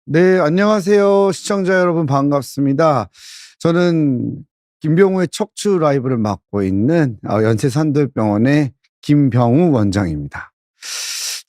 네, 안녕하세요. 시청자 여러분 반갑습니다. 저는 김병우의 척추 라이브를 맡고 있는 연세산돌병원의 김병우 원장입니다.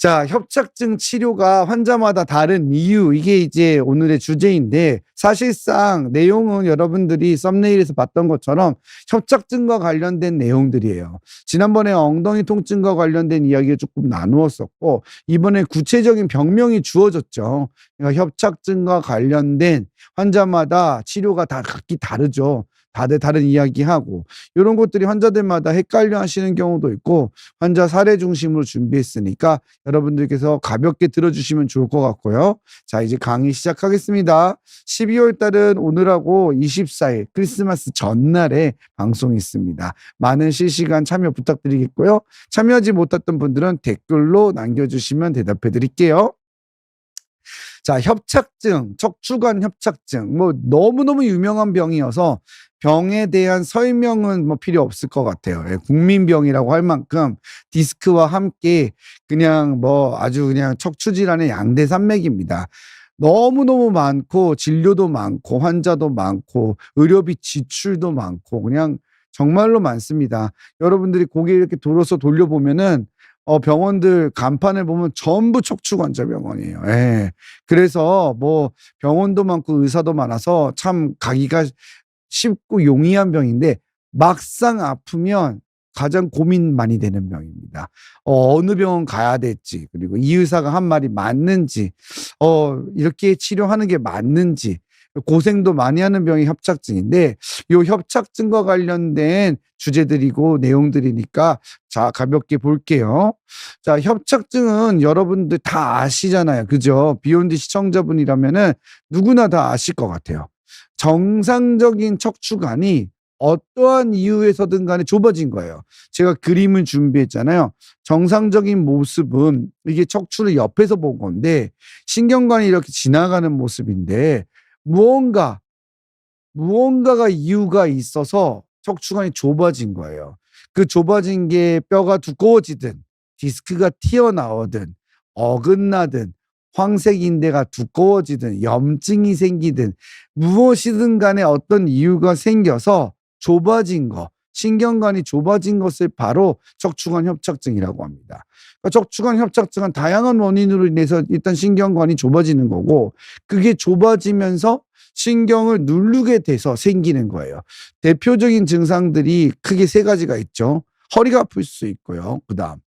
자, 협착증 치료가 환자마다 다른 이유, 이게 이제 오늘의 주제인데, 사실상 내용은 여러분들이 썸네일에서 봤던 것처럼 협착증과 관련된 내용들이에요. 지난번에 엉덩이 통증과 관련된 이야기를 조금 나누었었고, 이번에 구체적인 병명이 주어졌죠. 그러니까 협착증과 관련된 환자마다 치료가 다 각기 다르죠. 다들 다른 이야기하고 이런 것들이 환자들마다 헷갈려 하시는 경우도 있고, 환자 사례 중심으로 준비했으니까 여러분들께서 가볍게 들어주시면 좋을 것 같고요. 자, 이제 강의 시작하겠습니다. 12월 달은 오늘하고 24일 크리스마스 전날에 방송이 있습니다. 많은 실시간 참여 부탁드리겠고요. 참여하지 못했던 분들은 댓글로 남겨주시면 대답해 드릴게요. 자, 협착증, 척추관 협착증, 뭐 너무너무 유명한 병이어서 병에 대한 설명은 뭐 필요 없을 것 같아요. 예, 국민병이라고 할 만큼 디스크와 함께 그냥 뭐 아주 그냥 척추 질환의 양대 산맥입니다. 너무너무 많고 진료도 많고 환자도 많고 의료비 지출도 많고 그냥 정말로 많습니다. 여러분들이 고개 이렇게 돌아서 돌려보면은 병원들 간판을 보면 전부 척추관절 병원이에요. 예. 그래서 뭐 병원도 많고 의사도 많아서 참 가기가 쉽고 용이한 병인데, 막상 아프면 가장 고민 많이 되는 병입니다. 어느 병원 가야 될지, 그리고 이 의사가 한 말이 맞는지, 이렇게 치료하는 게 맞는지, 고생도 많이 하는 병이 협착증인데, 요 협착증과 관련된 주제들이고 내용들이니까 자, 가볍게 볼게요. 자, 협착증은 여러분들 다 아시잖아요. 그죠? 비욘드 시청자분이라면은 누구나 다 아실 것 같아요. 정상적인 척추관이 어떠한 이유에서든 간에 좁아진 거예요. 제가 그림을 준비했잖아요. 정상적인 모습은 이게 척추를 옆에서 본 건데, 신경관이 이렇게 지나가는 모습인데, 무언가가 이유가 있어서 척추관이 좁아진 거예요. 그 좁아진 게 뼈가 두꺼워지든 디스크가 튀어나오든 어긋나든 황색 인대가 두꺼워지든 염증이 생기든 무엇이든 간에 어떤 이유가 생겨서 좁아진 거, 신경관이 좁아진 것을 바로 척추관 협착증이라고 합니다. 그러니까 척추관 협착증은 다양한 원인으로 인해서 일단 신경관이 좁아지는 거고, 그게 좁아지면서 신경을 누르게 돼서 생기는 거예요. 대표적인 증상들이 크게 세 가지가 있죠. 허리가 아플 수 있고요. 그다음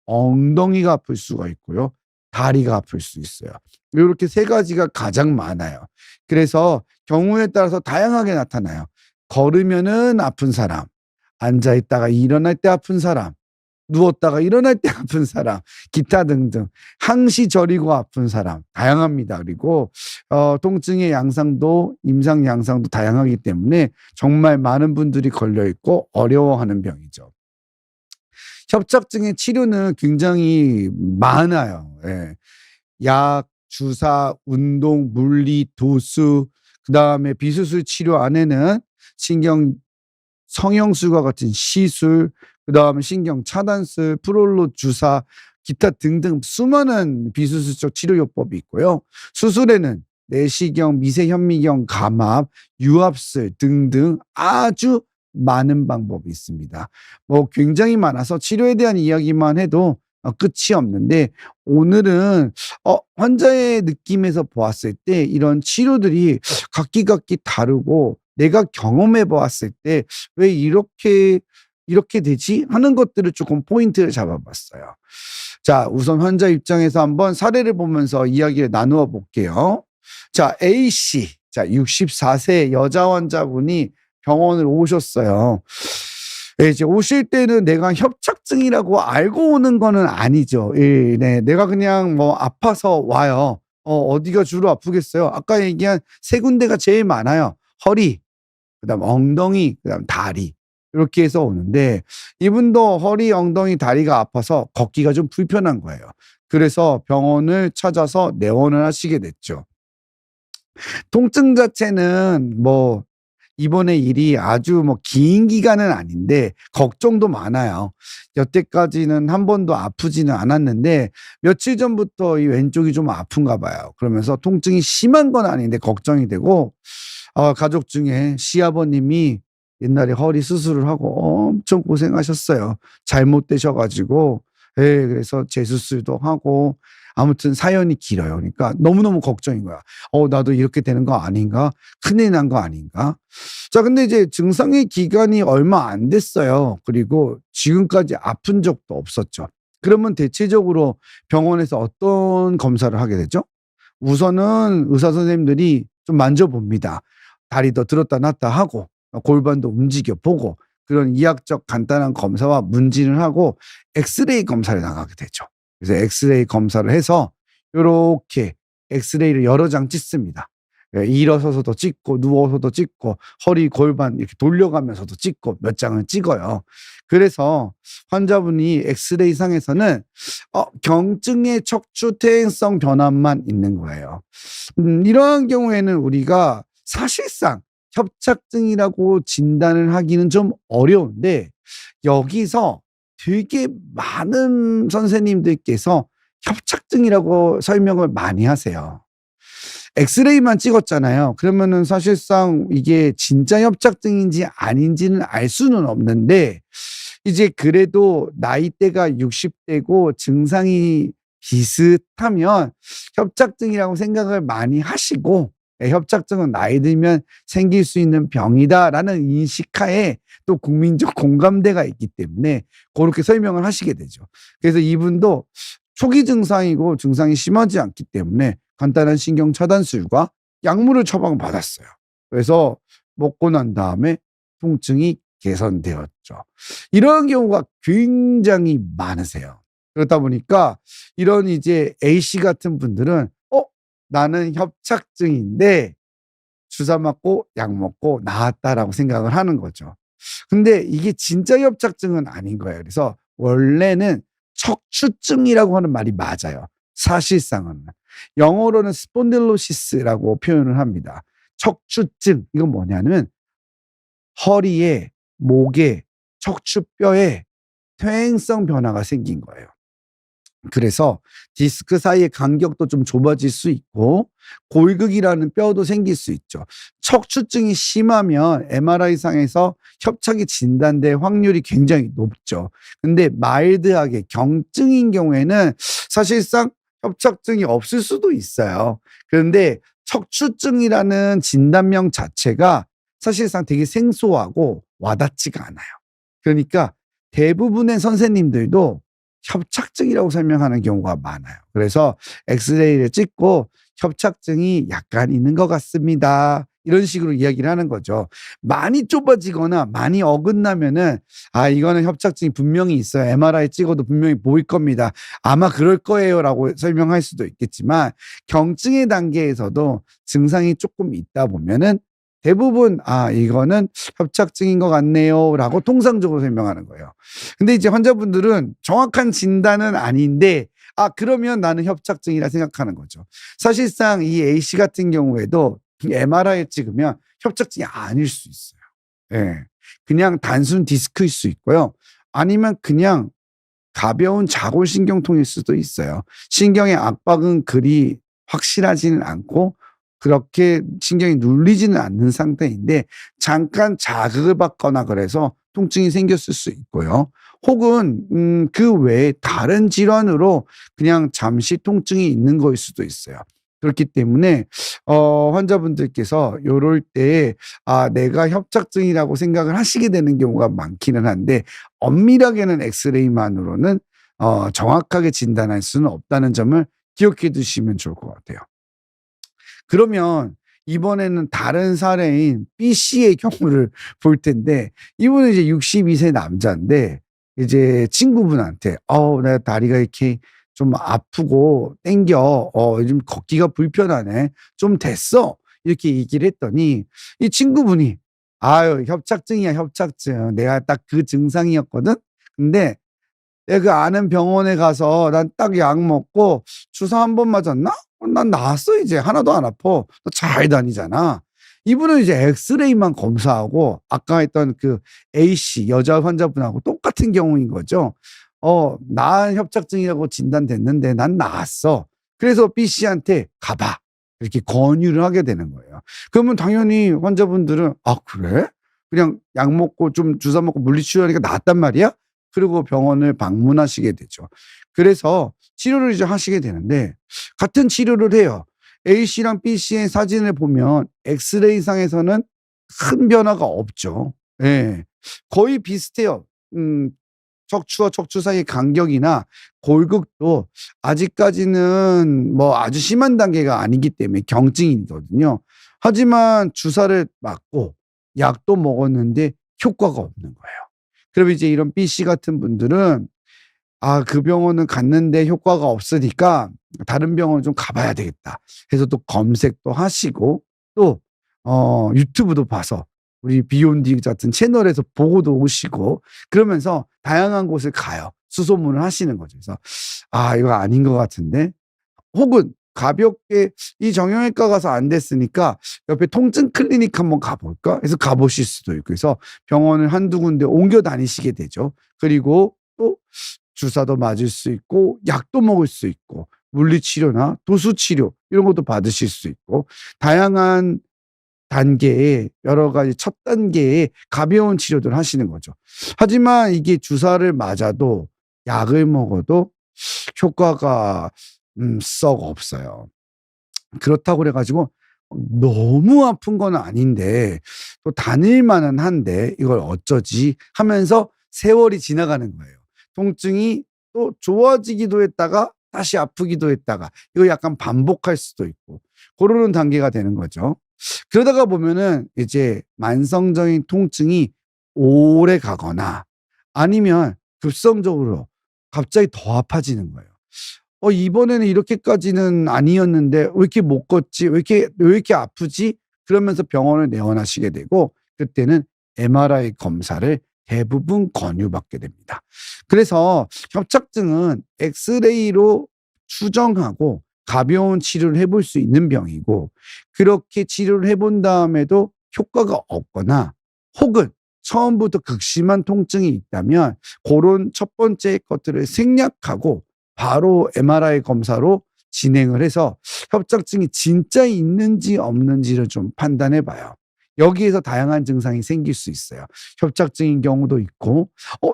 엉덩이가 아플 수가 있고요. 다리가 아플 수 있어요. 이렇게 세 가지가 가장 많아요. 그래서 경우에 따라서 다양하게 나타나요. 걸으면은 아픈 사람, 앉아 있다가 일어날 때 아픈 사람, 누웠다가 일어날 때 아픈 사람, 기타 등등 항시 저리고 아픈 사람 다양합니다. 그리고 통증의 양상도 임상 양상도 다양하기 때문에 정말 많은 분들이 걸려 있고 어려워하는 병이죠. 협착증의 치료는 굉장히 많아요. 예. 약, 주사, 운동, 물리, 도수, 그다음에 비수술 치료 안에는 신경 성형술과 같은 시술, 그다음에 신경 차단술, 프롤로 주사, 기타 등등 수많은 비수술적 치료요법이 있고요. 수술에는 내시경, 미세현미경, 감압, 유압술 등등 아주 많은 방법이 있습니다. 뭐 굉장히 많아서 치료에 대한 이야기만 해도 끝이 없는데, 오늘은 환자의 느낌에서 보았을 때 이런 치료들이 각기 다르고 내가 경험해 보았을 때 왜 이렇게 되지? 하는 것들을 조금 포인트를 잡아봤어요. 자, 우선 환자 입장에서 한번 사례를 보면서 이야기를 나누어 볼게요. 자, A씨. 자, 64세 여자 환자분이 병원을 오셨어요. 예, 이제 오실 때는 내가 협착증이라고 알고 오는 거는 아니죠. 예, 네. 내가 그냥 뭐 아파서 와요. 어디가 주로 아프겠어요? 아까 얘기한 세 군데가 제일 많아요. 허리, 그다음 엉덩이, 그다음 다리. 이렇게 해서 오는데, 이분도 허리, 엉덩이, 다리가 아파서 걷기가 좀 불편한 거예요. 그래서 병원을 찾아서 내원을 하시게 됐죠. 통증 자체는 뭐 이번에 일이 아주 뭐 긴 기간은 아닌데 걱정도 많아요. 여태까지는 한 번도 아프지는 않았는데 며칠 전부터 이 왼쪽이 좀 아픈가 봐요. 그러면서 통증이 심한 건 아닌데 걱정이 되고, 가족 중에 시아버님이 옛날에 허리 수술을 하고 엄청 고생하셨어요. 잘못되셔 가지고. 예, 그래서 재수술도 하고 아무튼 사연이 길어요. 그러니까 너무너무 걱정인 거야. 나도 이렇게 되는 거 아닌가? 큰일 난 거 아닌가? 자, 근데 이제 증상의 기간이 얼마 안 됐어요. 그리고 지금까지 아픈 적도 없었죠. 그러면 대체적으로 병원에서 어떤 검사를 하게 되죠? 우선은 의사 선생님들이 좀 만져봅니다. 다리도 들었다 놨다 하고 골반도 움직여 보고 그런 이학적 간단한 검사와 문진을 하고 엑스레이 검사를 나가게 되죠. 그래서 엑스레이 검사를 해서 요렇게 엑스레이를 여러 장 찍습니다. 예, 일어서서도 찍고 누워서도 찍고 허리 골반 이렇게 돌려가면서도 찍고 몇 장을 찍어요. 그래서 환자분이 엑스레이 상에서는 경증의 척추 퇴행성 변환만 있는 거예요. 이러한 경우에는 우리가 사실상 협착증이라고 진단을 하기는 좀 어려운데 여기서 되게 많은 선생님들께서 협착증이라고 설명을 많이 하세요. 엑스레이만 찍었잖아요. 그러면은 사실상 이게 진짜 협착증인지 아닌지는 알 수는 없는데 이제 그래도 나이대가 60대고 증상이 비슷하면 협착증이라고 생각을 많이 하시고, 협착증은 나이 들면 생길 수 있는 병이다라는 인식하에 또 국민적 공감대가 있기 때문에 그렇게 설명을 하시게 되죠. 그래서 이분도 초기 증상이고 증상이 심하지 않기 때문에 간단한 신경 차단술과 약물을 처방받았어요. 그래서 먹고 난 다음에 통증이 개선되었죠. 이런 경우가 굉장히 많으세요. 그렇다 보니까 이런 이제 A씨 같은 분들은 나는 협착증인데 주사 맞고 약 먹고 나았다라고 생각을 하는 거죠. 근데 이게 진짜 협착증은 아닌 거예요. 그래서 원래는 척추증이라고 하는 말이 맞아요. 사실상은. 영어로는 스폰딜로시스라고 표현을 합니다. 척추증, 이건 뭐냐면 허리에, 목에, 척추뼈에 퇴행성 변화가 생긴 거예요. 그래서 디스크 사이의 간격도 좀 좁아질 수 있고 골극이라는 뼈도 생길 수 있죠. 척추증이 심하면 MRI상에서 협착이 진단될 확률이 굉장히 높죠. 근데 마일드하게 경증인 경우에는 사실상 협착증이 없을 수도 있어요. 그런데 척추증이라는 진단명 자체가 사실상 되게 생소하고 와닿지가 않아요. 그러니까 대부분의 선생님들도 협착증이라고 설명하는 경우가 많아요. 그래서 엑스레이를 찍고 협착증이 약간 있는 것 같습니다. 이런 식으로 이야기를 하는 거죠. 많이 좁아지거나 많이 어긋나면은 이거는 협착증이 분명히 있어요. MRI 찍어도 분명히 보일 겁니다. 아마 그럴 거예요라고 설명할 수도 있겠지만 경증의 단계에서도 증상이 조금 있다 보면은 대부분 이거는 협착증인 것 같네요라고 통상적으로 설명하는 거예요. 근데 이제 환자분들은 정확한 진단은 아닌데 그러면 나는 협착증이라 생각하는 거죠. 사실상 이 A씨 같은 경우에도 MRI 찍으면 협착증이 아닐 수 있어요. 예. 그냥 단순 디스크일 수 있고요. 아니면 그냥 가벼운 자골신경통일 수도 있어요. 신경의 압박은 그리 확실하지는 않고 그렇게 신경이 눌리지는 않는 상태인데 잠깐 자극을 받거나 그래서 통증이 생겼을 수 있고요. 혹은 그 외에 다른 질환으로 그냥 잠시 통증이 있는 거일 수도 있어요. 그렇기 때문에 환자분들께서 요럴 때 내가 협착증이라고 생각을 하시게 되는 경우가 많기는 한데 엄밀하게는 엑스레이만으로는 정확하게 진단할 수는 없다는 점을 기억해 두시면 좋을 것 같아요. 그러면 이번에는 다른 사례인 B씨의 경우를 볼 텐데 이분은 이제 62세 남자인데 이제 친구분한테 내가 다리가 이렇게 좀 아프고 땡겨. 요즘 걷기가 불편하네. 좀 됐어. 이렇게 얘기를 했더니 이 친구분이 협착증이야, 협착증. 내가 딱 그 증상이었거든. 근데 내가 그 아는 병원에 가서 난 딱 약 먹고 주사 한 번 맞았나? 난 나았어 이제. 하나도 안 아파. 너 잘 다니잖아. 이분은 이제 엑스레이만 검사하고 아까 했던 그 A씨 여자 환자분하고 똑같은 경우인 거죠. 나 협착증이라고 진단됐는데 난 나았어. 그래서 B씨한테 가봐. 이렇게 권유를 하게 되는 거예요. 그러면 당연히 환자분들은 아, 그래? 그냥 약 먹고 좀 주사 먹고 물리치료하니까 나았단 말이야? 그리고 병원을 방문하시게 되죠. 그래서 치료를 이제 하시게 되는데 같은 치료를 해요. A씨랑 B씨의 사진을 보면 엑스레이상에서는 큰 변화가 없죠. 예. 거의 비슷해요. 척추와 척추 사이의 간격이나 골격도 아직까지는 뭐 아주 심한 단계가 아니기 때문에 경증이거든요. 하지만 주사를 맞고 약도 먹었는데 효과가 없는 거예요. 그럼 이제 이런 B씨 같은 분들은 아, 그 병원은 갔는데 효과가 없으니까 다른 병원을 좀 가봐야 되겠다. 해서 또 검색도 하시고 또 유튜브도 봐서 우리 비욘디 같은 채널에서 보고도 오시고 그러면서 다양한 곳을 가요. 수소문을 하시는 거죠. 그래서 아, 이거 아닌 것 같은데 혹은 가볍게 이 정형외과 가서 안 됐으니까 옆에 통증 클리닉 한번 가볼까 해서 가보실 수도 있고 그래서 병원을 한두 군데 옮겨 다니시게 되죠. 그리고 또 주사도 맞을 수 있고 약도 먹을 수 있고 물리치료나 도수치료 이런 것도 받으실 수 있고 다양한 단계의 여러 가지 첫 단계의 가벼운 치료들을 하시는 거죠. 하지만 이게 주사를 맞아도 약을 먹어도 효과가 썩 없어요. 그렇다고 그래 가지고 너무 아픈 건 아닌데 또 다닐 만은 한데 이걸 어쩌지 하면서 세월이 지나가는 거예요. 통증이 또 좋아지기도 했다가 다시 아프기도 했다가 이거 약간 반복할 수도 있고 고러는 단계가 되는 거죠. 그러다가 보면은 이제 만성적인 통증이 오래 가거나 아니면 급성적으로 갑자기 더 아파지는 거예요. 이번에는 이렇게까지는 아니었는데 왜 이렇게 못 걷지? 왜 이렇게 아프지? 그러면서 병원을 내원하시게 되고 그때는 MRI 검사를 대부분 권유받게 됩니다. 그래서 협착증은 엑스레이로 추정하고 가벼운 치료를 해볼 수 있는 병이고 그렇게 치료를 해본 다음에도 효과가 없거나 혹은 처음부터 극심한 통증이 있다면 그런 첫 번째 것들을 생략하고 바로 MRI 검사로 진행을 해서 협착증이 진짜 있는지 없는지를 좀 판단해 봐요. 여기에서 다양한 증상이 생길 수 있어요. 협착증인 경우도 있고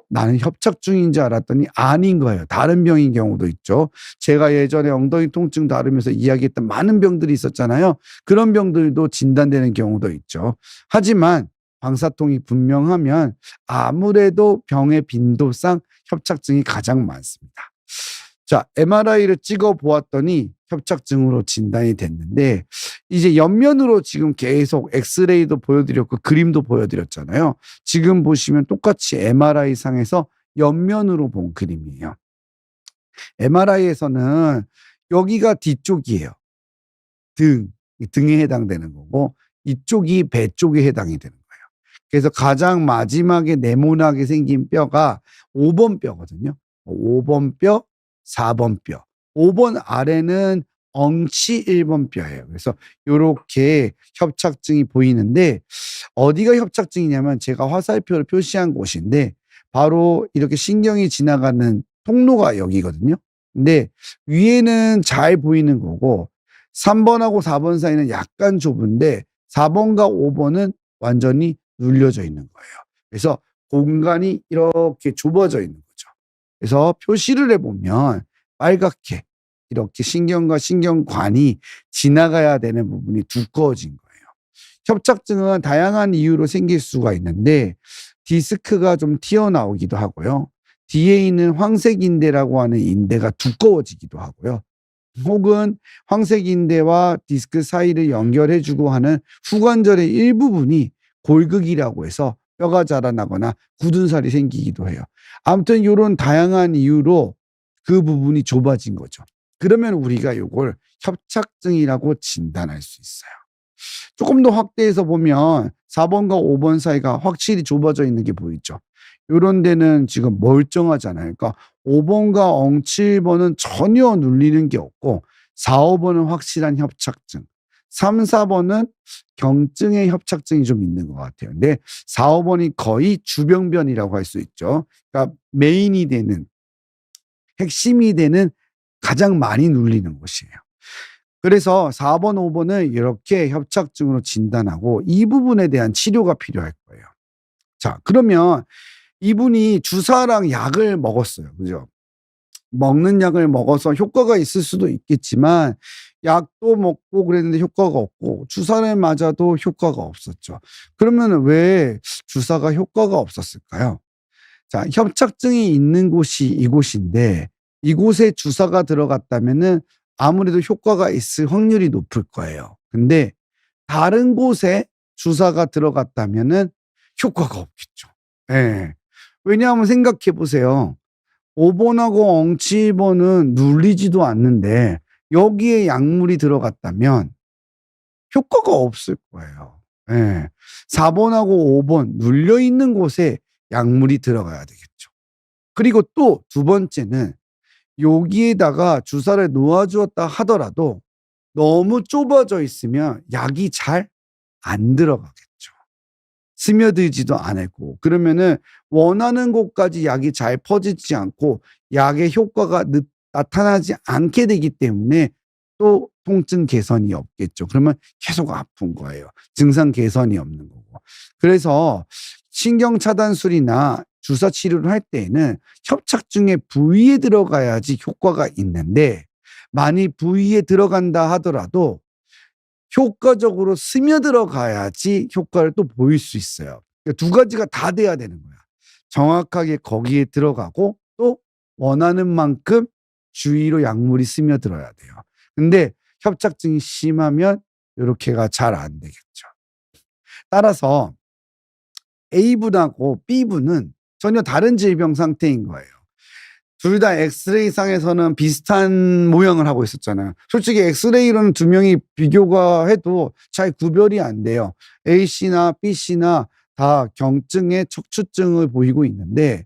나는 협착증인 줄 알았더니 아닌 거예요. 다른 병인 경우도 있죠. 제가 예전에 엉덩이 통증 다루면서 이야기했던 많은 병들이 있었잖아요. 그런 병들도 진단되는 경우도 있죠. 하지만 방사통이 분명하면 아무래도 병의 빈도상 협착증이 가장 많습니다. 자, MRI를 찍어 보았더니 협착증으로 진단이 됐는데 이제 옆면으로 지금 계속 엑스레이도 보여드렸고 그림도 보여드렸잖아요. 지금 보시면 똑같이 MRI 상에서 옆면으로 본 그림이에요. MRI에서는 여기가 뒤쪽이에요. 등에 해당되는 거고 이쪽이 배 쪽에 해당이 되는 거예요. 그래서 가장 마지막에 네모나게 생긴 뼈가 5번 뼈거든요. 5번 뼈, 4번 뼈. 5번 아래는 엉치 1번 뼈예요. 그래서 요렇게 협착증이 보이는데 어디가 협착증이냐면 제가 화살표를 표시한 곳인데 바로 이렇게 신경이 지나가는 통로가 여기거든요. 근데 위에는 잘 보이는 거고 3번하고 4번 사이는 약간 좁은데 4번과 5번은 완전히 눌려져 있는 거예요. 그래서 공간이 이렇게 좁아져 있는 거죠. 그래서 표시를 해보면 빨갛게 이렇게 신경과 신경관이 지나가야 되는 부분이 두꺼워진 거예요. 협착증은 다양한 이유로 생길 수가 있는데 디스크가 좀 튀어나오기도 하고요. 뒤에 있는 황색인대라고 하는 인대가 두꺼워지기도 하고요. 혹은 황색인대와 디스크 사이를 연결해주고 하는 후관절의 일부분이 골극이라고 해서 뼈가 자라나거나 굳은 살이 생기기도 해요. 아무튼 이런 다양한 이유로 그 부분이 좁아진 거죠. 그러면 우리가 이걸 협착증이라고 진단할 수 있어요. 조금 더 확대해서 보면 4번과 5번 사이가 확실히 좁아져 있는 게 보이죠. 이런 데는 지금 멀쩡하잖아요. 그러니까 5번과 엉 7번은 전혀 눌리는 게 없고 4, 5번은 확실한 협착증. 3, 4번은 경증의 협착증이 좀 있는 것 같아요. 근데 4, 5번이 거의 주병변이라고 할 수 있죠. 그러니까 메인이 되는, 핵심이 되는 가장 많이 눌리는 곳이에요. 그래서 4번, 5번을 이렇게 협착증으로 진단하고 이 부분에 대한 치료가 필요할 거예요. 자, 그러면 이분이 주사랑 약을 먹었어요. 그죠? 먹는 약을 먹어서 효과가 있을 수도 있겠지만 약도 먹고 그랬는데 효과가 없고 주사를 맞아도 효과가 없었죠. 그러면 왜 주사가 효과가 없었을까요? 자, 협착증이 있는 곳이 이곳인데 이곳에 주사가 들어갔다면은 아무래도 효과가 있을 확률이 높을 거예요. 근데 다른 곳에 주사가 들어갔다면은 효과가 없겠죠. 예. 왜냐하면 생각해 보세요. 5번하고 엉치 2번은 눌리지도 않는데 여기에 약물이 들어갔다면 효과가 없을 거예요. 예. 4번하고 5번 눌려 있는 곳에 약물이 들어가야 되겠죠. 그리고 또 두 번째는 여기에다가 주사를 놓아 주었다 하더라도 너무 좁아져 있으면 약이 잘 안 들어가겠죠. 스며들지도 않고 그러면은 원하는 곳까지 약이 잘 퍼지지 않고 약의 효과가 나타나지 않게 되기 때문에 또 통증 개선이 없겠죠. 그러면 계속 아픈 거예요. 증상 개선이 없는 거고. 그래서 신경 차단술이나 주사 치료를 할 때에는 협착증의 부위에 들어가야지 효과가 있는데 만일 부위에 들어간다 하더라도 효과적으로 스며들어 가야지 효과를 또 보일 수 있어요. 그러니까 두 가지가 다 돼야 되는 거야. 정확하게 거기에 들어가고 또 원하는 만큼 주위로 약물이 스며들어야 돼요. 근데 협착증이 심하면 요렇게가 잘 안 되겠죠. 따라서 A분하고 B분은 전혀 다른 질병 상태인 거예요. 둘 다 엑스레이상에서는 비슷한 모양을 하고 있었잖아요. 솔직히 엑스레이로는 두 명이 비교가 해도 잘 구별이 안 돼요. A씨나 B씨나 다 경증의 척추증을 보이고 있는데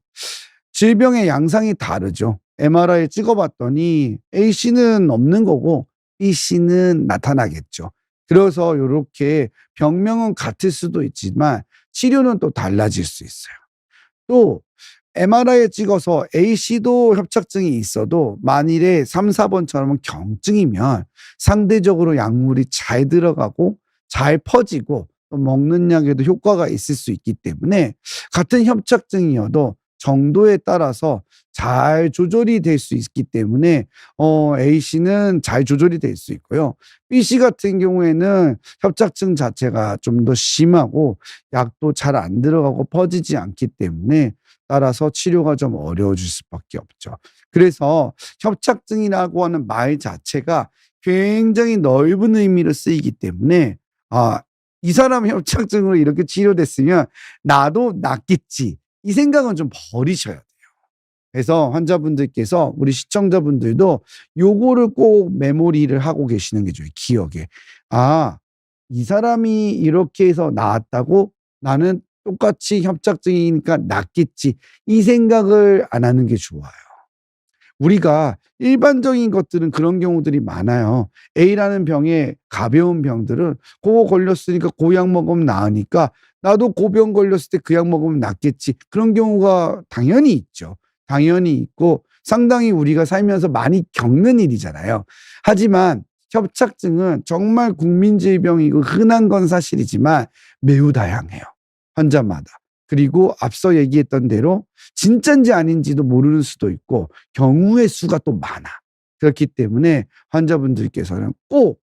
질병의 양상이 다르죠. MRI 찍어봤더니 A씨는 없는 거고 B씨는 나타나겠죠. 그래서 이렇게 병명은 같을 수도 있지만 치료는 또 달라질 수 있어요. 또 MRI에 찍어서 A씨도 협착증이 있어도 만일에 3, 4번처럼 경증이면 상대적으로 약물이 잘 들어가고 잘 퍼지고 또 먹는 약에도 효과가 있을 수 있기 때문에 같은 협착증이어도 정도에 따라서 잘 조절이 될 수 있기 때문에 A씨는 잘 조절이 될 수 있고요. B씨 같은 경우에는 협착증 자체가 좀 더 심하고 약도 잘 안 들어가고 퍼지지 않기 때문에 따라서 치료가 좀 어려워질 수밖에 없죠. 그래서 협착증이라고 하는 말 자체가 굉장히 넓은 의미로 쓰이기 때문에 이 사람 협착증으로 이렇게 치료됐으면 나도 낫겠지. 이 생각은 좀 버리셔야 돼요. 그래서 환자분들께서 우리 시청자분들도 요거를 꼭 메모리를 하고 계시는 게 좋아요. 기억에. 이 사람이 이렇게 해서 나았다고 나는 똑같이 협착증이니까 낫겠지. 이 생각을 안 하는 게 좋아요. 우리가 일반적인 것들은 그런 경우들이 많아요. A라는 병에 가벼운 병들은 그거 걸렸으니까 그 약 먹으면 나으니까 나도 그 병 걸렸을 때 그 약 먹으면 낫겠지. 그런 경우가 당연히 있죠. 당연히 있고 상당히 우리가 살면서 많이 겪는 일이잖아요. 하지만 협착증은 정말 국민질병이고 흔한 건 사실이지만 매우 다양해요. 환자마다. 그리고 앞서 얘기했던 대로 진짠지 아닌지도 모르는 수도 있고 경우의 수가 또 많아. 그렇기 때문에 환자분들께서는 꼭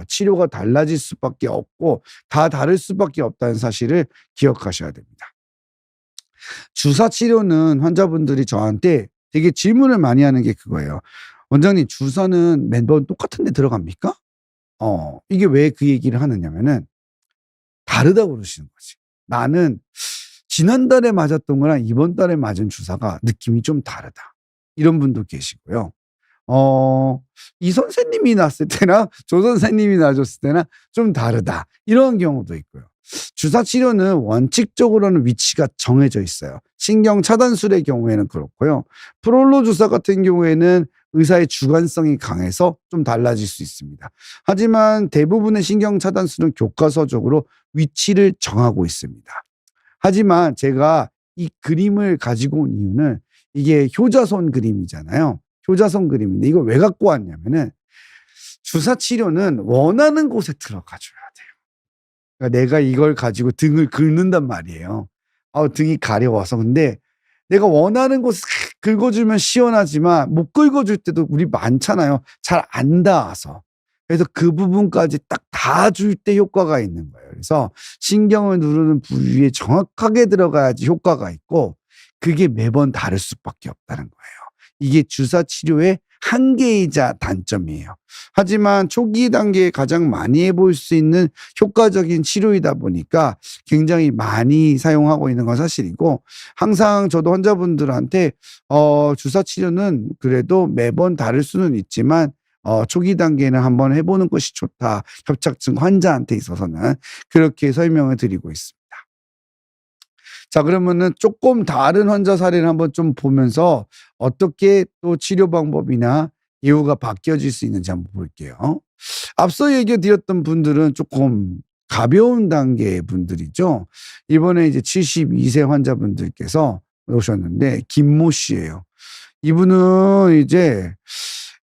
치료가 달라질 수밖에 없고 다 다를 수밖에 없다는 사실을 기억하셔야 됩니다. 주사 치료는 환자분들이 저한테 되게 질문을 많이 하는 게 그거예요. 원장님, 주사는 매번 똑같은 데 들어갑니까? 이게 왜 그 얘기를 하느냐면은 다르다고 그러시는 거지. 나는 지난달에 맞았던 거랑 이번 달에 맞은 주사가 느낌이 좀 다르다. 이런 분도 계시고요. 이 선생님이 놨을 때랑 저 선생님이 놔줬을 때랑 좀 다르다. 이런 경우도 있고요. 주사 치료는 원칙적으로는 위치가 정해져 있어요. 신경 차단술의 경우에는 그렇고요. 프롤로 주사 같은 경우에는 의사의 주관성이 강해서 좀 달라질 수 있습니다. 하지만 대부분의 신경 차단술은 교과서적으로 위치를 정하고 있습니다. 하지만 제가 이 그림을 가지고 온 이유는 이게 효자손 그림이잖아요. 효자손 그림인데 이걸 왜 갖고 왔냐면은 주사 치료는 원하는 곳에 들어가 줘야 돼요. 그러니까 내가 이걸 가지고 등을 긁는단 말이에요. 등이 가려워서. 근데 내가 원하는 곳에 긁어주면 시원하지만 못 긁어줄 때도 우리 많잖아요. 잘 안 닿아서. 그래서 그 부분까지 딱 닿아줄 때 효과가 있는 거예요. 그래서 신경을 누르는 부위에 정확하게 들어가야지 효과가 있고 그게 매번 다를 수밖에 없다는 거예요. 이게 주사 치료의 한계이자 단점이에요. 하지만 초기 단계에 가장 많이 해볼 수 있는 효과적인 치료이다 보니까 굉장히 많이 사용하고 있는 건 사실이고 항상 저도 환자분들한테 주사 치료는 그래도 매번 다를 수는 있지만 초기 단계는 한번 해보는 것이 좋다. 협착증 환자한테 있어서는 그렇게 설명을 드리고 있습니다. 자, 그러면은 조금 다른 환자 사례를 한번 좀 보면서 어떻게 또 치료 방법이나 예후가 바뀌어질 수 있는지 한번 볼게요. 앞서 얘기 드렸던 분들은 조금 가벼운 단계의 분들이죠. 이번에 이제 72세 환자분들께서 오셨는데 김모 씨예요. 이분은 이제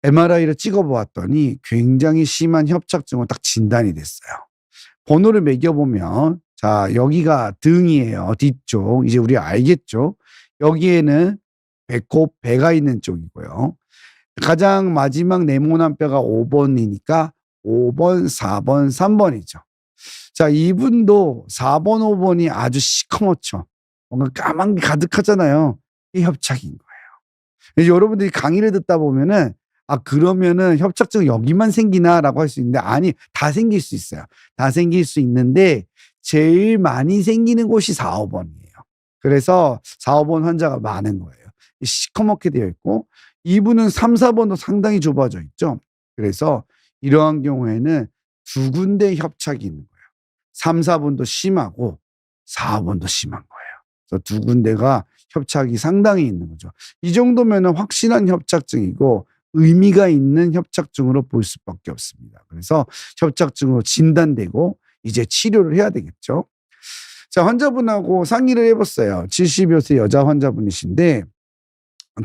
MRI를 찍어보았더니 굉장히 심한 협착증으로 딱 진단이 됐어요. 번호를 매겨보면 자, 여기가 등이에요. 뒤쪽. 이제 우리 알겠죠? 여기에는 배꼽, 배가 있는 쪽이고요. 가장 마지막 네모난 뼈가 5번이니까 5번, 4번, 3번이죠. 자, 이분도 4번, 5번이 아주 시커멓죠. 뭔가 까만 게 가득하잖아요. 이게 협착인 거예요. 여러분들이 강의를 듣다 보면은 그러면은 협착증 여기만 생기나라고 할 수 있는데 아니, 다 생길 수 있어요. 다 생길 수 있는데 제일 많이 생기는 곳이 4, 5번이에요. 그래서 4, 5번 환자가 많은 거예요. 시커멓게 되어 있고 이분은 3, 4번도 상당히 좁아져 있죠. 그래서 이러한 경우에는 두 군데 협착이 있는 거예요. 3, 4번도 심하고 4, 5번도 심한 거예요. 그래서 두 군데가 협착이 상당히 있는 거죠. 이 정도면은 확실한 협착증이고 의미가 있는 협착증으로 볼 수밖에 없습니다. 그래서 협착증으로 진단되고 이제 치료를 해야 되겠죠. 자, 환자분하고 상의를 해봤어요. 70여 세 여자 환자분이신데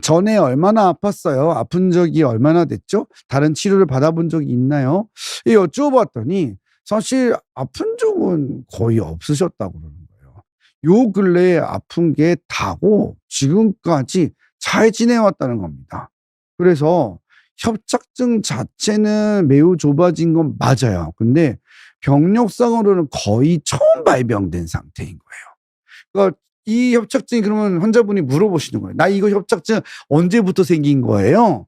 전에 얼마나 아팠어요? 아픈 적이 얼마나 됐죠? 다른 치료를 받아본 적이 있나요? 여쭤봤더니 사실 아픈 적은 거의 없으셨다고 그러는 거예요. 요 근래에 아픈 게 다고 지금까지 잘 지내왔다는 겁니다. 그래서 협착증 자체는 매우 좁아진 건 맞아요. 근데 병력상으로는 거의 처음 발병된 상태인 거예요. 그러니까 이 협착증이 그러면 환자분이 물어보시는 거예요. 나 이거 협착증 언제부터 생긴 거예요?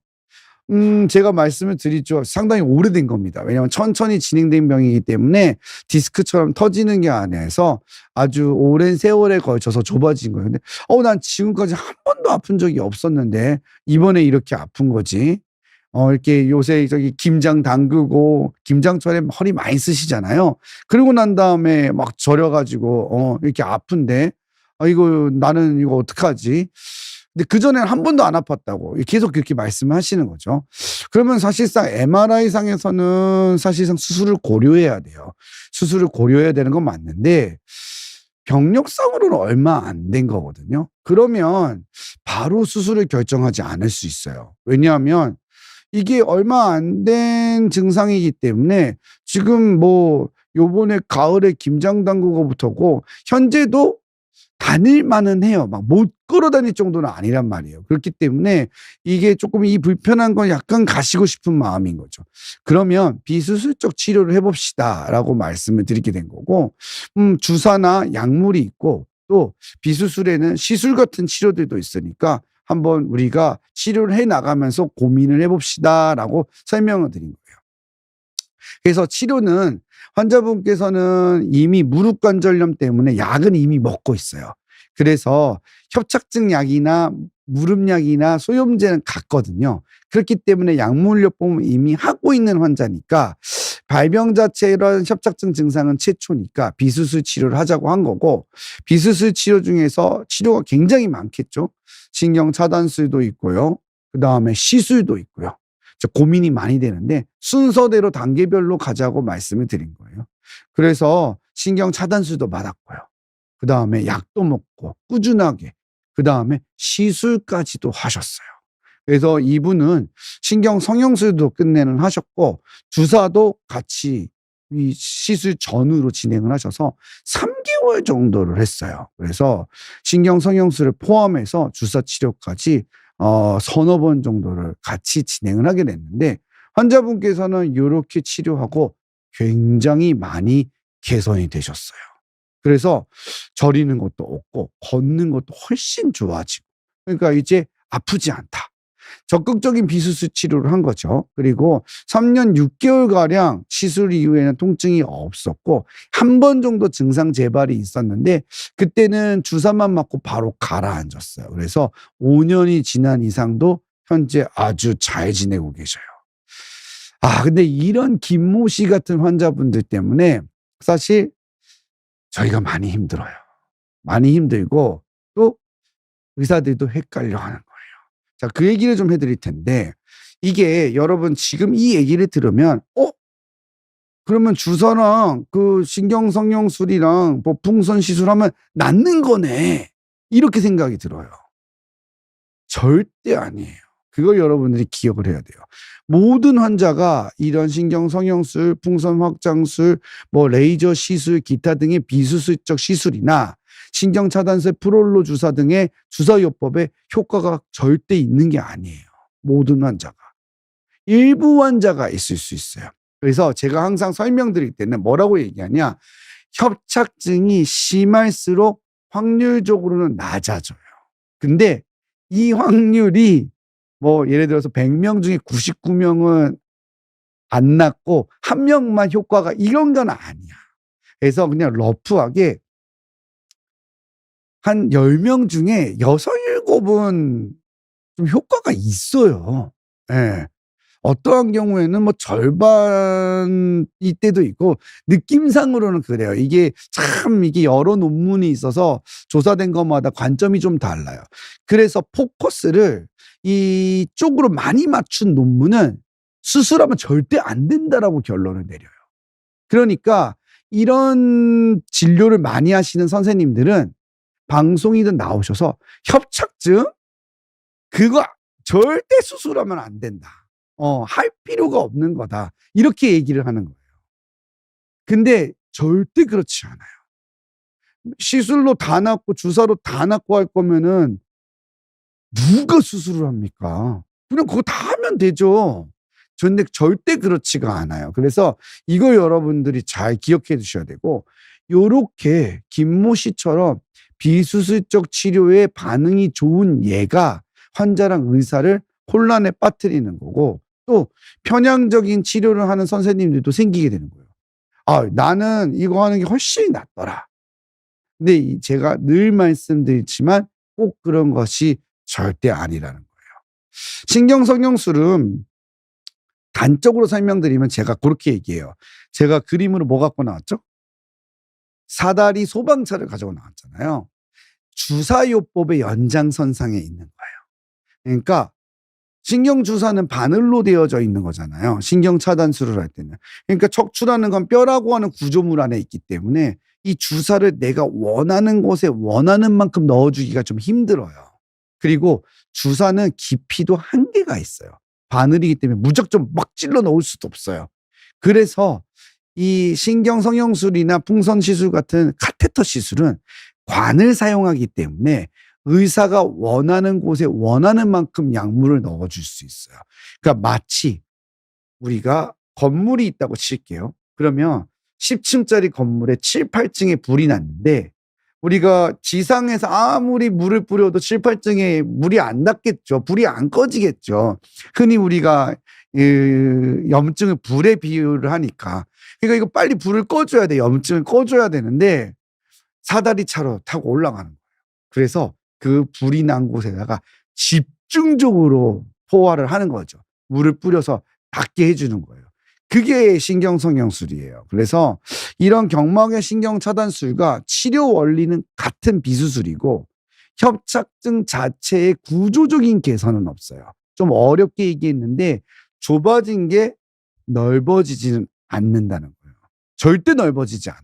제가 말씀을 드리죠. 상당히 오래된 겁니다. 왜냐하면 천천히 진행된 병이기 때문에 디스크처럼 터지는 게 아니라서 아주 오랜 세월에 걸쳐서 좁아진 거예요. 근데 난 지금까지 한 번도 아픈 적이 없었는데 이번에 이렇게 아픈 거지. 이렇게 요새 저기 김장 담그고 김장철에 허리 많이 쓰시잖아요. 그러고 난 다음에 막 절여가지고 이렇게 아픈데 이거 나는 이거 어떡하지? 근데 그전에는 한 번도 안 아팠다고 계속 그렇게 말씀하시는 거죠. 그러면 사실상 MRI상에서는 사실상 수술을 고려해야 돼요. 수술을 고려해야 되는 건 맞는데 병력상으로는 얼마 안 된 거거든요. 그러면 바로 수술을 결정하지 않을 수 있어요. 왜냐하면 이게 얼마 안 된 증상이기 때문에 지금 뭐 요번에 가을에 김장 담근 거부터고 현재도 다닐만은 해요. 막 못 걸어 다닐 정도는 아니란 말이에요. 그렇기 때문에 이게 조금 이 불편한 건 약간 가시고 싶은 마음인 거죠. 그러면 비수술적 치료를 해봅시다라고 말씀을 드리게 된 거고 주사나 약물이 있고 또 비수술에는 시술 같은 치료들도 있으니까 한번 우리가 치료를 해 나가면서 고민을 해봅시다라고 설명을 드린 거예요. 그래서 치료는 환자분께서는 이미 무릎 관절염 때문에 약은 이미 먹고 있어요. 그래서 협착증 약이나 무릎약이나 소염제는 같거든요. 그렇기 때문에 약물요법은 이미 하고 있는 환자니까 발병 자체 이런 협착증 증상은 최초니까 비수술 치료를 하자고 한 거고 비수술 치료 중에서 치료가 굉장히 많겠죠. 신경 차단술도 있고요. 그다음에 시술도 있고요. 고민이 많이 되는데 순서대로 단계별로 가자고 말씀을 드린 거예요. 그래서 신경 차단술도 받았고요. 그다음에 약도 먹고 꾸준하게 그다음에 시술까지도 하셨어요. 그래서 이분은 신경 성형술도 끝내는 하셨고 주사도 같이 이 시술 전후로 진행을 하셔서 3개월 정도를 했어요. 그래서 신경 성형술을 포함해서 주사 치료까지 서너 번 정도를 같이 진행을 하게 됐는데 환자분께서는 요렇게 치료하고 굉장히 많이 개선이 되셨어요. 그래서 저리는 것도 없고 걷는 것도 훨씬 좋아지고 그러니까 이제 아프지 않다. 적극적인 비수술 치료를 한 거죠. 그리고 3년 6개월가량 시술 이후에는 통증이 없었고 한 번 정도 증상 재발이 있었는데 그때는 주사만 맞고 바로 가라앉았어요. 그래서 5년이 지난 이상도 현재 아주 잘 지내고 계셔요. 근데 이런 김모 씨 같은 환자분들 때문에 사실 저희가 많이 힘들어요. 많이 힘들고 또 의사들도 헷갈려 하는 거예요. 자, 그 얘기를 좀 해드릴 텐데 이게 여러분 지금 이 얘기를 들으면 그러면 주사랑 그 신경성형술이랑 뭐 풍선 시술하면 낫는 거네 이렇게 생각이 들어요. 절대 아니에요. 그걸 여러분들이 기억을 해야 돼요. 모든 환자가 이런 신경성형술, 풍선 확장술, 뭐 레이저 시술, 기타 등의 비수술적 시술이나 신경차단술, 프롤로 주사 등의 주사요법에 효과가 절대 있는 게 아니에요. 모든 환자가. 일부 환자가 있을 수 있어요. 그래서 제가 항상 설명드릴 때는 뭐라고 얘기하냐. 협착증이 심할수록 확률적으로는 낮아져요. 근데 이 확률이 뭐 예를 들어서 100명 중에 99명은 안 낫고 1명만 효과가 이런 건 아니야. 그래서 그냥 러프하게 한 10명 중에 6, 7은 좀 효과가 있어요. 예. 어떠한 경우에는 뭐 절반일 때도 있고 느낌상으로는 그래요. 이게 참 이게 여러 논문이 있어서 조사된 것마다 관점이 좀 달라요. 그래서 포커스를 이쪽으로 많이 맞춘 논문은 수술하면 절대 안 된다라고 결론을 내려요. 그러니까 이런 진료를 많이 하시는 선생님들은 방송이든 나오셔서 협착증 그거 절대 수술하면 안 된다. 할 필요가 없는 거다. 이렇게 얘기를 하는 거예요. 근데 절대 그렇지 않아요. 시술로 다 낫고 주사로 다 낫고 할 거면은 누가 수술을 합니까? 그냥 그거 다 하면 되죠. 근데 절대 그렇지가 않아요. 그래서 이거 여러분들이 잘 기억해 두셔야 되고 요렇게 김모 씨처럼 비수술적 치료에 반응이 좋은 얘가 환자랑 의사를 혼란에 빠뜨리는 거고 또 편향적인 치료를 하는 선생님들도 생기게 되는 거예요. 나는 이거 하는 게 훨씬 낫더라. 근데 제가 늘 말씀드리지만 꼭 그런 것이 절대 아니라는 거예요. 신경성형술은 단적으로 설명드리면 제가 그렇게 얘기해요. 제가 그림으로 뭐 갖고 나왔죠? 사다리 소방차를 가지고 나왔잖아요. 주사요법의 연장선상에 있는 거예요. 그러니까 신경주사는 바늘로 되어져 있는 거잖아요. 신경차단술을 할 때는. 그러니까 척추라는 건 뼈라고 하는 구조물 안에 있기 때문에 이 주사를 내가 원하는 곳에 원하는 만큼 넣어주기가 좀 힘들어요. 그리고 주사는 깊이도 한계가 있어요. 바늘이기 때문에 무작정 막 찔러 넣을 수도 없어요. 그래서 이 신경성형술이나 풍선시술 같은 카테터 시술은 관을 사용하기 때문에 의사가 원하는 곳에 원하는 만큼 약물을 넣어줄 수 있어요. 그러니까 마치 우리가 건물이 있다고 칠게요. 그러면 10층짜리 건물에 7, 8층에 불이 났는데 우리가 지상에서 아무리 물을 뿌려도 7, 8층에 물이 안 닿겠죠. 불이 안 꺼지겠죠. 흔히 우리가 염증을 불에 비유를 하니까. 그러니까 이거 빨리 불을 꺼줘야 돼. 염증을 꺼줘야 되는데 사다리 차로 타고 올라가는 거예요. 그래서 그 불이 난 곳에다가 집중적으로 포화를 하는 거죠. 물을 뿌려서 닿게 해주는 거예요. 그게 신경성형술이에요. 그래서 이런 경막의 신경차단술과 치료 원리는 같은 비수술이고 협착증 자체의 구조적인 개선은 없어요. 좀 어렵게 얘기했는데 좁아진 게 넓어지지는 않는다는 거예요. 절대 넓어지지 않아요.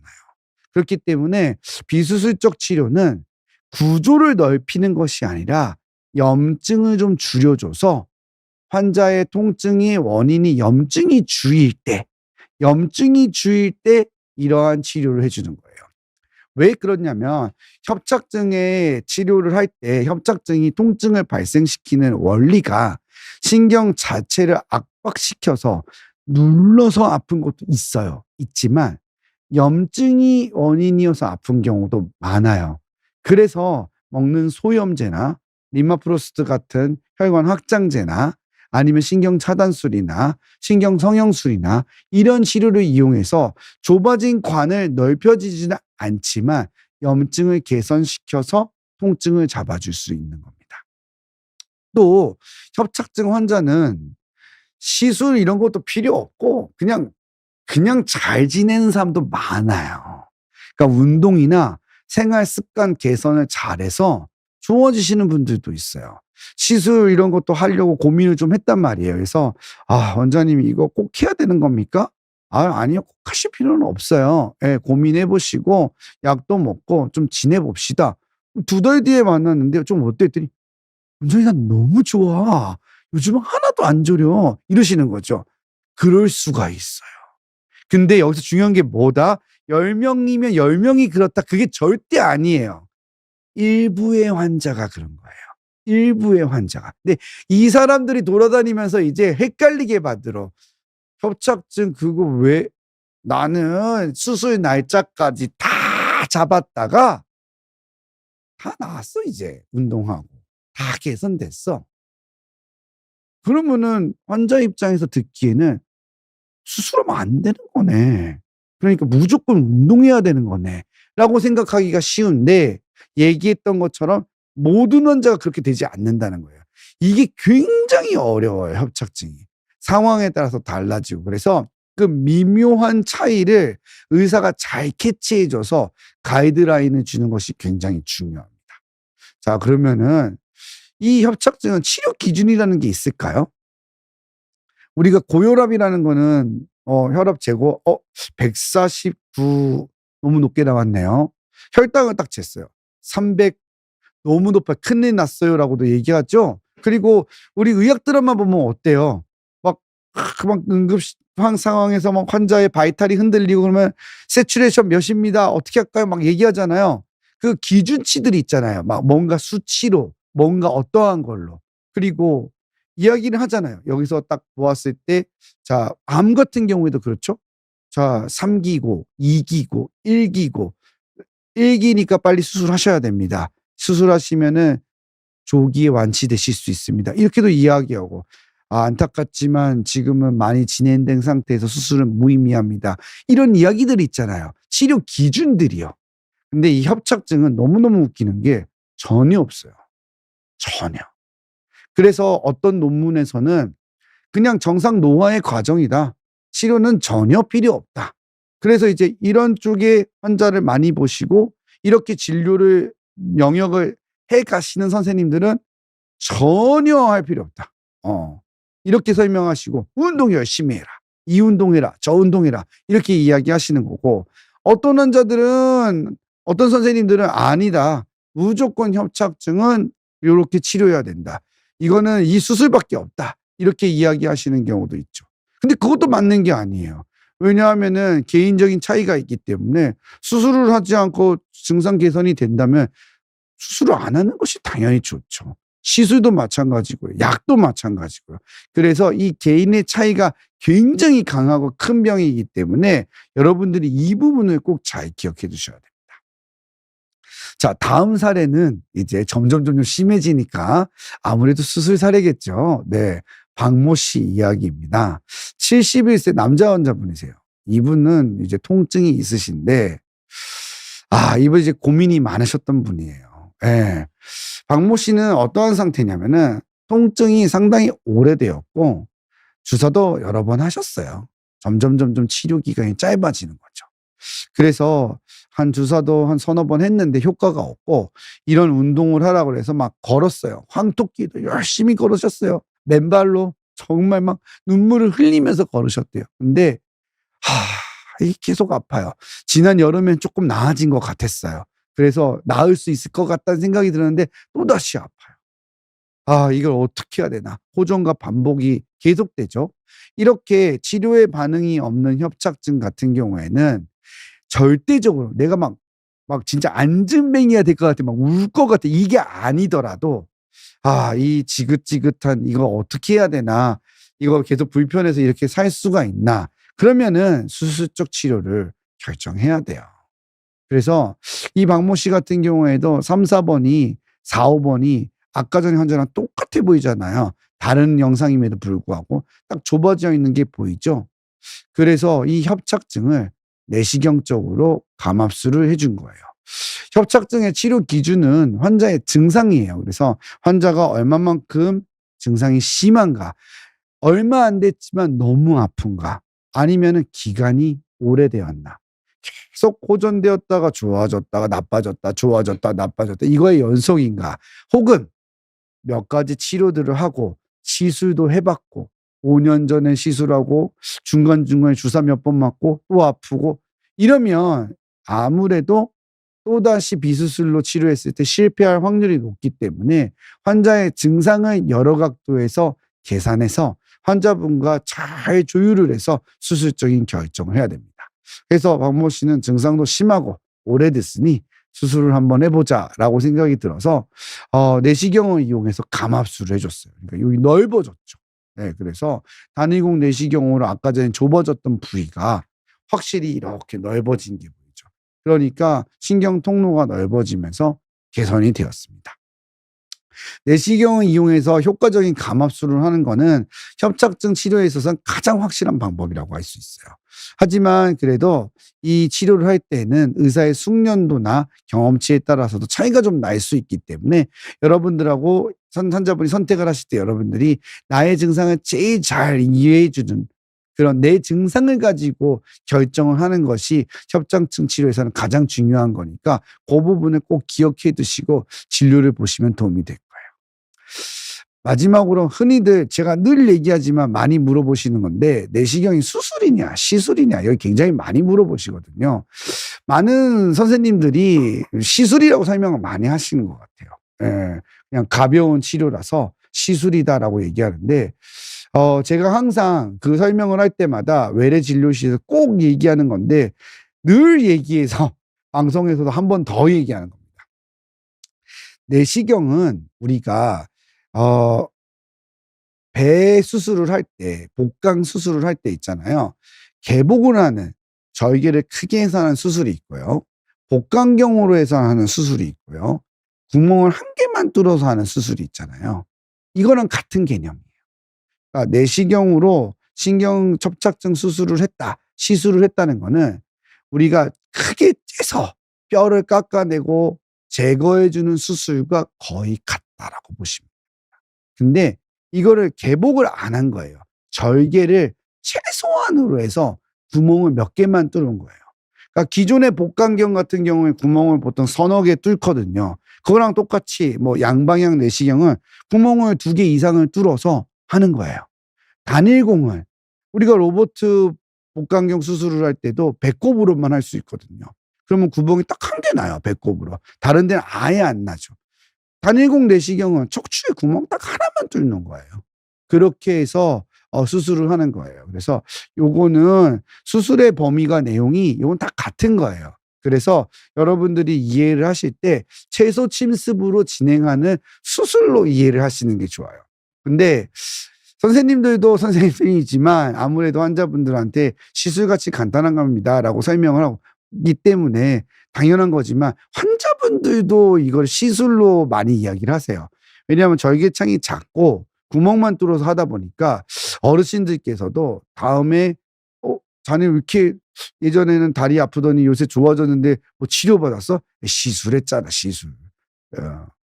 그렇기 때문에 비수술적 치료는 구조를 넓히는 것이 아니라 염증을 좀 줄여줘서 환자의 통증의 원인이 염증이 주일 때 이러한 치료를 해주는 거예요. 왜 그러냐면 협착증의 치료를 할 때 협착증이 통증을 발생시키는 원리가 신경 자체를 압박시켜서 눌러서 아픈 것도 있지만 염증이 원인이어서 아픈 경우도 많아요. 그래서 먹는 소염제나 리마프로스트 같은 혈관 확장제나 아니면 신경 차단술이나 신경 성형술이나 이런 치료를 이용해서 좁아진 관을 넓혀지지는 않지만 염증을 개선시켜서 통증을 잡아줄 수 있는 겁니다. 또 협착증 환자는 시술 이런 것도 필요 없고 그냥 잘 지내는 사람도 많아요. 그러니까 운동이나 생활 습관 개선을 잘해서 좋아지시는 분들도 있어요. 시술 이런 것도 하려고 고민을 좀 했단 말이에요. 그래서 원장님 이거 꼭 해야 되는 겁니까? 아니요. 꼭 하실 필요는 없어요. 예, 고민해 보시고 약도 먹고 좀 지내 봅시다. 2달 뒤에 만났는데 좀 어때 했더니 원장님 나 너무 좋아. 요즘은 하나도 안 저려. 이러시는 거죠. 그럴 수가 있어요. 근데 여기서 중요한 게 뭐다? 10명이면 10명이 그렇다. 그게 절대 아니에요. 일부의 환자가 그런 거예요. 일부의 환자가. 근데 이 사람들이 돌아다니면서 이제 헷갈리게 만들어. 협착증 그거 왜 나는 수술 날짜까지 다 잡았다가 다 나았어 이제 운동하고 다 개선됐어. 그러면은 환자 입장에서 듣기에는 수술하면 안 되는 거네. 그러니까 무조건 운동해야 되는 거네. 라고 생각하기가 쉬운데 얘기했던 것처럼 모든 환자가 그렇게 되지 않는다는 거예요. 이게 굉장히 어려워요. 협착증이. 상황에 따라서 달라지고. 그래서 그 미묘한 차이를 의사가 잘 캐치해줘서 가이드라인을 주는 것이 굉장히 중요합니다. 자, 그러면은 이 협착증은 치료 기준이라는 게 있을까요? 우리가 고혈압이라는 거는 혈압 재고 149 너무 높게 나왔네요. 혈당을 딱 쟀어요. 300 너무 높아요. 큰일 났어요라고도 얘기하죠. 그리고 우리 의학 드라마 보면 어때요? 막 응급상 상황에서 막 환자의 바이탈이 흔들리고 그러면 세츄레이션 몇입니다. 어떻게 할까요? 막 얘기하잖아요. 그 기준치들이 있잖아요. 막 뭔가 수치로 뭔가 어떠한 걸로. 그리고 이야기를 하잖아요. 여기서 딱 보았을 때 자, 암 같은 경우에도 그렇죠. 자, 3기고 2기고 1기고 1기니까 빨리 수술하셔야 됩니다. 수술하시면은 조기에 완치되실 수 있습니다. 이렇게도 이야기하고 안타깝지만 지금은 많이 진행된 상태에서 수술은 무의미합니다. 이런 이야기들이 있잖아요. 치료 기준들이요. 근데 이 협착증은 너무너무 웃기는 게 전혀 없어요. 전혀. 그래서 어떤 논문에서는 그냥 정상 노화의 과정이다. 치료는 전혀 필요 없다. 그래서 이제 이런 쪽의 환자를 많이 보시고 이렇게 진료를 영역을 해 가시는 선생님들은 전혀 할 필요 없다. 이렇게 설명하시고 운동 열심히 해라. 이 운동해라. 저 운동해라. 이렇게 이야기하시는 거고 어떤 환자들은 어떤 선생님들은 아니다. 무조건 협착증은 요렇게 치료해야 된다. 이거는 이 수술밖에 없다. 이렇게 이야기하시는 경우도 있죠. 근데 그것도 맞는 게 아니에요. 왜냐하면은 개인적인 차이가 있기 때문에 수술을 하지 않고 증상 개선이 된다면 수술을 안 하는 것이 당연히 좋죠. 시술도 마찬가지고요. 약도 마찬가지고요. 그래서 이 개인의 차이가 굉장히 강하고 큰 병이기 때문에 여러분들이 이 부분을 꼭 잘 기억해 두셔야 됩니다. 자, 다음 사례는 이제 점점 심해지니까 아무래도 수술 사례겠죠. 네. 박모 씨 이야기입니다. 71세 남자 환자분이세요. 이분은 이제 통증이 있으신데, 이분 이제 고민이 많으셨던 분이에요. 예. 박모 씨는 어떠한 상태냐면은 통증이 상당히 오래되었고, 주사도 여러 번 하셨어요. 점점 치료 기간이 짧아지는 거죠. 그래서 한 주사도 한 서너 번 했는데 효과가 없고 이런 운동을 하라고 해서 막 걸었어요. 황토끼도 열심히 걸으셨어요. 맨발로 정말 막 눈물을 흘리면서 걸으셨대요. 근데 이게 계속 아파요. 지난 여름엔 조금 나아진 것 같았어요. 그래서 나을 수 있을 것 같다는 생각이 들었는데 또다시 아파요. 이걸 어떻게 해야 되나. 호전과 반복이 계속되죠. 이렇게 치료에 반응이 없는 협착증 같은 경우에는 절대적으로 내가 막 진짜 안진뱅이가 될 것 같아. 막 울 것 같아. 이게 아니더라도 이 지긋지긋한 이거 어떻게 해야 되나. 이거 계속 불편해서 이렇게 살 수가 있나. 그러면은 수술적 치료를 결정해야 돼요. 그래서 이 박모 씨 같은 경우에도 3-4 번이 4-5 번이 아까 전에 환자랑 똑같아 보이잖아요. 다른 영상임에도 불구하고 딱 좁아져 있는 게 보이죠. 그래서 이 협착증을 내시경적으로 감압술을 해준 거예요. 협착증의 치료 기준은 환자의 증상이에요. 그래서 환자가 얼마만큼 증상이 심한가, 얼마 안 됐지만 너무 아픈가, 아니면은 기간이 오래되었나. 계속 호전되었다가 좋아졌다가 나빠졌다, 좋아졌다, 나빠졌다. 이거의 연속인가. 혹은 몇 가지 치료들을 하고 시술도 해봤고 5년 전에 시술하고 중간중간에 주사 몇 번 맞고 또 아프고 이러면 아무래도 또다시 비수술로 치료했을 때 실패할 확률이 높기 때문에 환자의 증상을 여러 각도에서 계산해서 환자분과 잘 조율을 해서 수술적인 결정을 해야 됩니다. 그래서 박모 씨는 증상도 심하고 오래됐으니 수술을 한번 해보자라고 생각이 들어서 내시경을 이용해서 감압술을 해줬어요. 그러니까 여기 넓어졌죠. 네, 그래서 단위공 내시경으로 아까 전에 좁아졌던 부위가 확실히 이렇게 넓어진 게 보이죠. 그러니까 신경 통로가 넓어지면서 개선이 되었습니다. 내시경을 이용해서 효과적인 감압술을 하는 거는 협착증 치료에 있어서는 가장 확실한 방법이라고 할 수 있어요. 하지만 그래도 이 치료를 할 때는 의사의 숙련도나 경험치에 따라서도 차이가 좀 날 수 있기 때문에 여러분들하고 환자분이 선택을 하실 때 여러분들이 나의 증상을 제일 잘 이해해 주는 그런 내 증상을 가지고 결정을 하는 것이 협착증 치료에서는 가장 중요한 거니까 그 부분을 꼭 기억해 두시고 진료를 보시면 도움이 될 거예요. 마지막으로 흔히들 제가 늘 얘기하지만 많이 물어보시는 건데 내시경이 수술이냐 시술이냐 여기 굉장히 많이 물어보시거든요. 많은 선생님들이 시술이라고 설명을 많이 하시는 것 같아요. 예, 그냥 가벼운 치료라서 시술이다라고 얘기하는데 제가 항상 그 설명을 할 때마다 외래 진료실에서 꼭 얘기하는 건데 늘 얘기해서 방송에서도 한 번 더 얘기하는 겁니다. 내시경은 우리가 배 수술을 할 때, 복강 수술을 할 때 있잖아요. 개복을 하는, 절개를 크게 해서 하는 수술이 있고요. 복강경으로 해서 하는 수술이 있고요. 구멍을 한 개만 뚫어서 하는 수술이 있잖아요. 이거랑 같은 개념이에요. 그러니까 내시경으로 신경 접착증 수술을 했다, 시술을 했다는 거는 우리가 크게 째서 뼈를 깎아내고 제거해 주는 수술과 거의 같다라고 보시면 됩니다. 근데 이거를 개복을 안 한 거예요. 절개를 최소한으로 해서 구멍을 몇 개만 뚫은 거예요. 그러니까 기존의 복강경 같은 경우에 구멍을 보통 서너 개 뚫거든요. 그거랑 똑같이 뭐 양방향 내시경은 구멍을 2개 이상을 뚫어서 하는 거예요. 단일공을 우리가 로보트 복강경 수술을 할 때도 배꼽으로만 할 수 있거든요. 그러면 구멍이 딱 한 개 나요, 배꼽으로. 다른 데는 아예 안 나죠. 단일공 내시경은 척추에 구멍 딱 하나만 뚫는 거예요. 그렇게 해서 수술을 하는 거예요. 그래서 요거는 수술의 범위가 내용이 요건 다 같은 거예요. 그래서 여러분들이 이해를 하실 때 최소 침습으로 진행하는 수술로 이해를 하시는 게 좋아요. 근데 선생님들도 선생님이지만 아무래도 환자분들한테 시술같이 간단한 겁니다라고 설명을 하기 때문에 당연한 거지만 환자분들도 이걸 시술로 많이 이야기를 하세요. 왜냐하면 절개창이 작고 구멍만 뚫어서 하다 보니까 어르신들께서도 다음에 자네 왜 이렇게 예전에는 다리 아프더니 요새 좋아졌는데 뭐 치료받았어? 시술했잖아, 시술.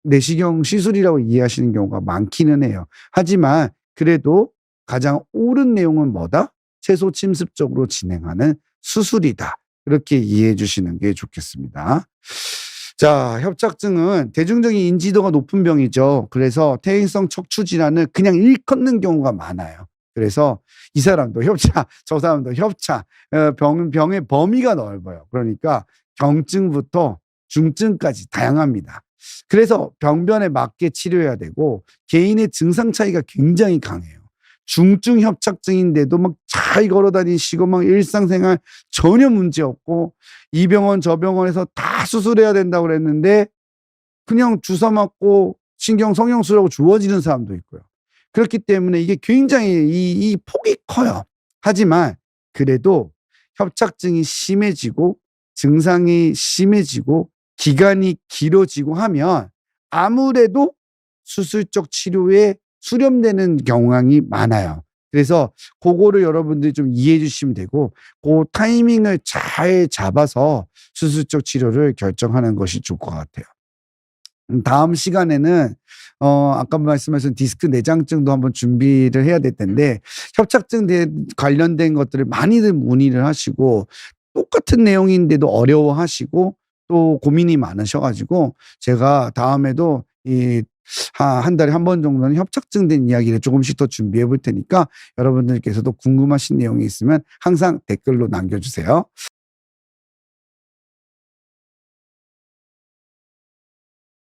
내시경 시술이라고 이해하시는 경우가 많기는 해요. 하지만 그래도 가장 옳은 내용은 뭐다? 최소 침습적으로 진행하는 수술이다. 그렇게 이해해 주시는 게 좋겠습니다. 자, 협착증은 대중적인 인지도가 높은 병이죠. 그래서 퇴행성 척추 질환을 그냥 일컫는 경우가 많아요. 그래서 이 사람도 협착, 저 사람도 협착, 병의 범위가 넓어요. 그러니까 경증부터 중증까지 다양합니다. 그래서 병변에 맞게 치료해야 되고 개인의 증상 차이가 굉장히 강해요. 중증 협착증인데도 막 잘 걸어 다니시고 막 일상생활 전혀 문제 없고 이 병원 저 병원에서 다 수술해야 된다고 그랬는데 그냥 주사 맞고 신경 성형술하고 좋아지는 사람도 있고요. 그렇기 때문에 이게 굉장히 이 폭이 커요. 하지만 그래도 협착증이 심해지고 증상이 심해지고 기간이 길어지고 하면 아무래도 수술적 치료에 수렴되는 경향이 많아요. 그래서 그거를 여러분들이 좀 이해해 주시면 되고 그 타이밍을 잘 잡아서 수술적 치료를 결정하는 것이 좋을 것 같아요. 다음 시간에는 아까 말씀하신 디스크 내장증도 한번 준비를 해야 될 텐데 협착증 관련된 것들을 많이들 문의를 하시고 똑같은 내용인데도 어려워하시고 또 고민이 많으셔 가지고 제가 다음에도 한 달에 한 번 정도는 협착증 된 이야기를 조금씩 더 준비해 볼 테니까 여러분들께서도 궁금하신 내용이 있으면 항상 댓글로 남겨 주세요.